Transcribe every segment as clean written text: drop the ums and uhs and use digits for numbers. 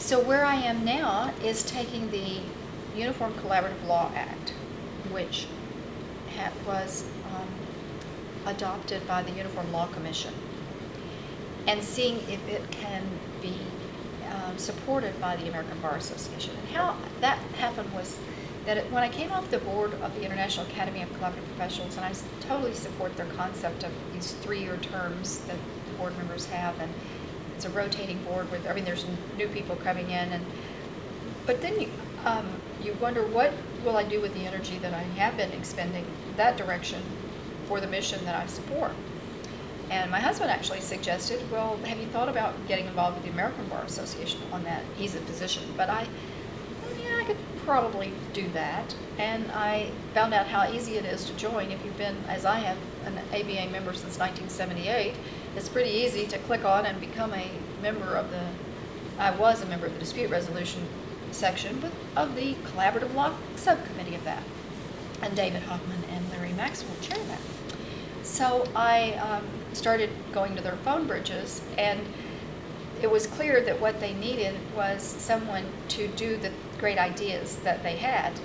So where I am now is taking the Uniform Collaborative Law Act, which was adopted by the Uniform Law Commission, and seeing if it can be supported by the American Bar Association. And how that happened was that when I came off the board of the International Academy of Collaborative Professionals, and I totally support their concept of these 3-year terms that the board members have, and it's a rotating board with, I mean, there's new people coming in, but then you wonder, what will I do with the energy that I have been expending that direction for the mission that I support? And my husband actually suggested, well, have you thought about getting involved with the American Bar Association on that? He's a physician, but I could probably do that. And I found out how easy it is to join if you've been, as I have, an ABA member since 1978. It's pretty easy to click on and become a member of the, I was a member of the dispute resolution section, but of the collaborative law subcommittee of that. And David Hoffman and Larry Maxwell chair that. So I started going to their phone bridges, and it was clear that what they needed was someone to do the great ideas that they had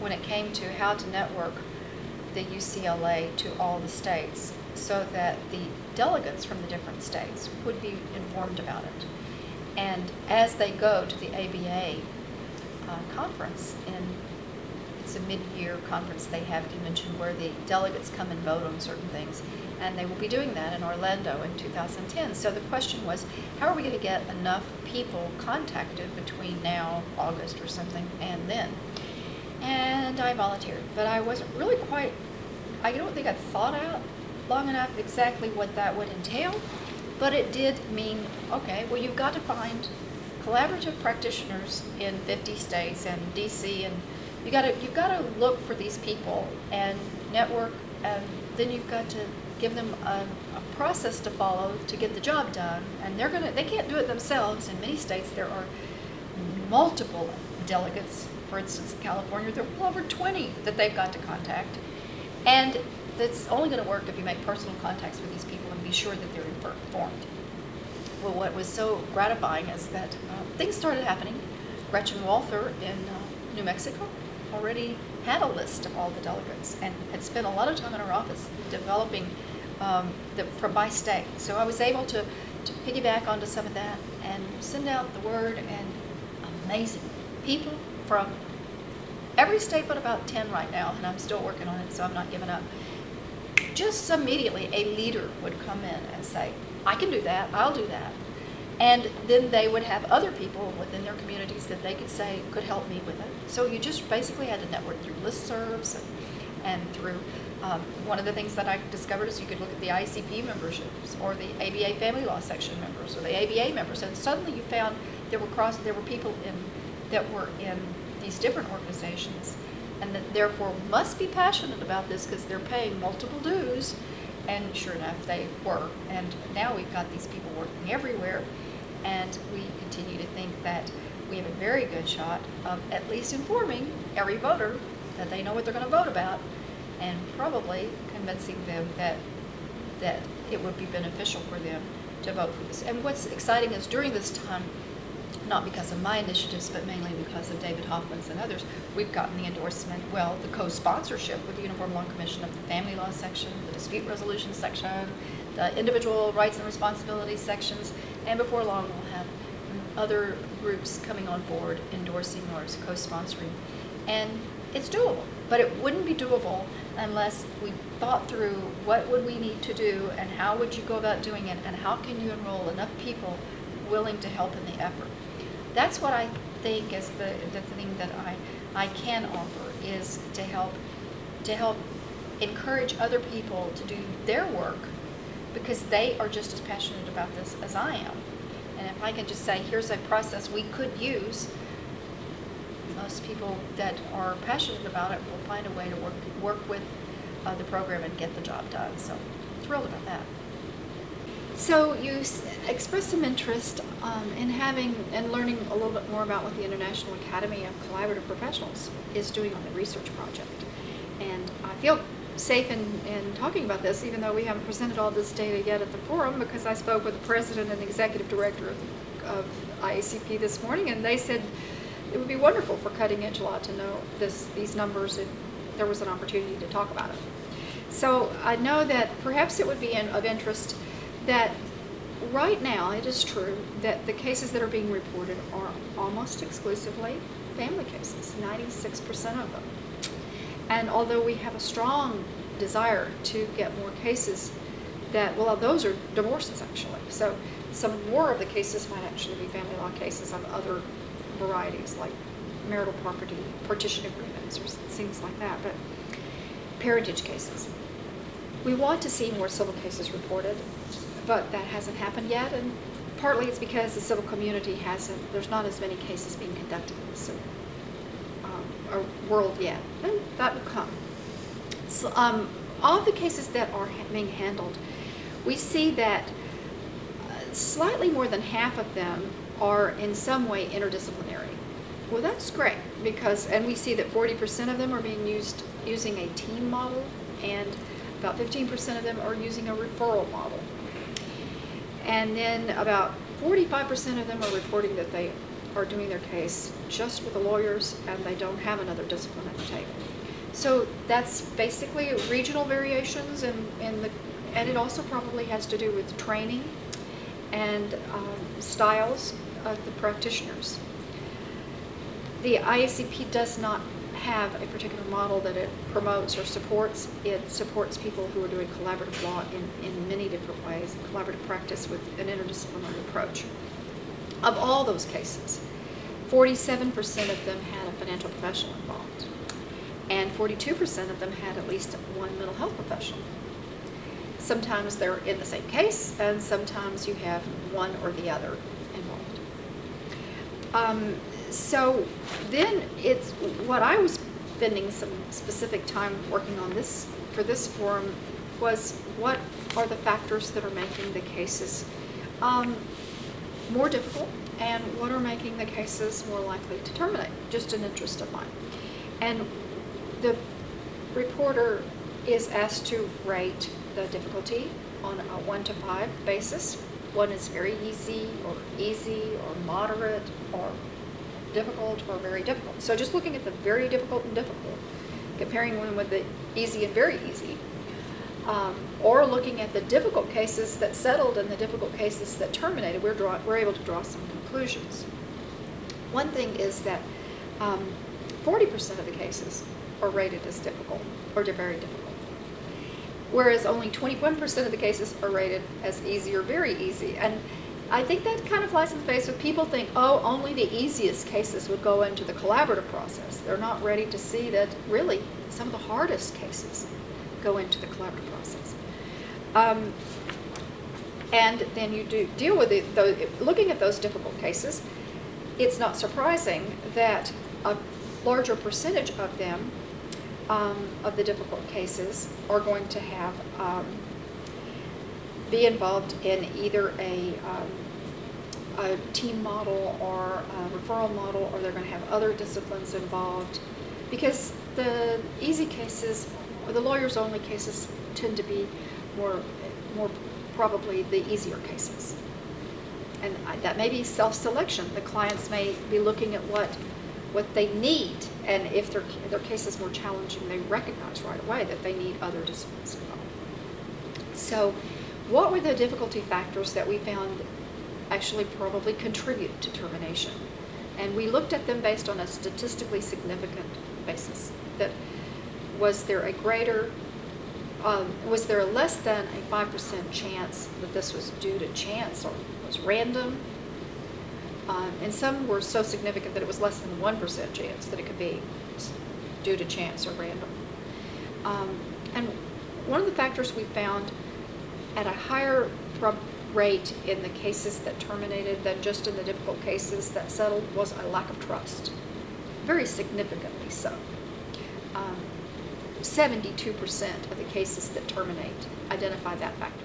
when it came to how to network the UCLA to all the states, so that the delegates from the different states would be informed about it. And as they go to the ABA conference, it's a mid-year conference they have at convention where the delegates come and vote on certain things, and they will be doing that in Orlando in 2010. So the question was, how are we going to get enough people contacted between now, August or something, and then? And I volunteered, but I wasn't really quite, I don't think I thought out long enough exactly what that would entail, but it did mean, okay, well, you've got to find collaborative practitioners in 50 states and DC, and you've got to look for these people and network, and then you've got to give them a process to follow to get the job done. And they can't do it themselves. In many states there are multiple delegates. For instance, in California there are well over 20 that they've got to contact, and that's only going to work if you make personal contacts with these people and be sure that they're informed. Well, what was so gratifying is that things started happening. Gretchen Walther in New Mexico already had a list of all the delegates and had spent a lot of time in her office developing from by state. So I was able to piggyback onto some of that and send out the word, and amazing people from every state but about 10 right now, and I'm still working on it, so I'm not giving up. Just immediately a leader would come in and say, I can do that, I'll do that. And then they would have other people within their communities that they could say could help me with it. So you just basically had to network through listservs and through, one of the things that I discovered is you could look at the ICP memberships or the ABA Family Law Section members or the ABA members, and suddenly you found there were people that were in these different organizations and that therefore must be passionate about this because they're paying multiple dues. And sure enough, they were. And now we've got these people working everywhere, and we continue to think that we have a very good shot of at least informing every voter that they know what they're going to vote about, and probably convincing them that it would be beneficial for them to vote for this. And what's exciting is during this time, not because of my initiatives, but mainly because of David Hoffman's and others, we've gotten the endorsement, well, the co-sponsorship with the Uniform Law Commission of the Family Law Section, the Dispute Resolution Section, the Individual Rights and Responsibilities sections, and before long we'll have other groups coming on board endorsing or co-sponsoring. And it's doable, but it wouldn't be doable unless we thought through what would we need to do and how would you go about doing it and how can you enroll enough people willing to help in the effort. That's what I think is the thing that I can offer, is to help encourage other people to do their work because they are just as passionate about this as I am. And if I can just say, here's a process we could use, most people that are passionate about it will find a way to work with the program and get the job done. So thrilled about that. So you expressed some interest in having and learning a little bit more about what the International Academy of Collaborative Professionals is doing on the research project. And I feel safe in talking about this, even though we haven't presented all this data yet at the forum, because I spoke with the president and executive director of IACP this morning, and they said it would be wonderful for Cutting Edge Law to know these numbers if there was an opportunity to talk about it. So I know that perhaps it would be of interest that right now it is true that the cases that are being reported are almost exclusively family cases, 96% of them. And although we have a strong desire to get more cases well, those are divorces actually. So some more of the cases might actually be family law cases of other varieties like marital property, partition agreements, or things like that, but parentage cases. We want to see more civil cases reported, but that hasn't happened yet, and partly it's because the civil community there's not as many cases being conducted in the civil world yet, and that will come. So, all the cases that are being handled, we see that slightly more than half of them are in some way interdisciplinary. Well, that's great and we see that 40% of them are being using a team model, and about 15% of them are using a referral model. And then about 45% of them are reporting that they are doing their case just with the lawyers and they don't have another discipline at the table. So that's basically regional variations, and it also probably has to do with training and styles of the practitioners. The IACP does not have a particular model that it promotes or supports. It supports people who are doing collaborative law in many different ways, collaborative practice with an interdisciplinary approach. Of all those cases, 47% of them had a financial professional involved, and 42% of them had at least one mental health professional. Sometimes they're in the same case, and sometimes you have one or the other involved. So then it's what I was spending some specific time working on for this forum was what are the factors that are making the cases more difficult, and what are making the cases more likely to terminate, just an interest of mine. And the reporter is asked to rate the difficulty on a 1 to 5 basis. 1 is very easy or moderate or difficult or very difficult. So just looking at the very difficult and difficult, comparing one with the easy and very easy, or looking at the difficult cases that settled and the difficult cases that terminated, we're able to draw some conclusions. One thing is that 40% of the cases are rated as difficult or very difficult, whereas only 21% of the cases are rated as easy or very easy. And I think that kind of flies in the face when people think, oh, only the easiest cases would go into the collaborative process. They're not ready to see that really some of the hardest cases go into the collaborative process. And then you do deal with looking at those difficult cases, it's not surprising that a larger percentage of them, of the difficult cases, are going to have be involved in either a team model or a referral model, or they're going to have other disciplines involved, because the easy cases, or the lawyers-only cases, tend to be more probably the easier cases. And that may be self-selection. The clients may be looking at what they need, and if their case is more challenging, they recognize right away that they need other disciplines involved. So what were the difficulty factors that we found actually probably contribute to termination? And we looked at them based on a statistically significant basis. That was there a less than a 5% chance that this was due to chance or was random? And some were so significant that it was less than 1% chance that it could be due to chance or random. And one of the factors we found at a higher rate in the cases that terminated than just in the difficult cases that settled was a lack of trust, very significantly so. 72% of the cases that terminate identify that factor.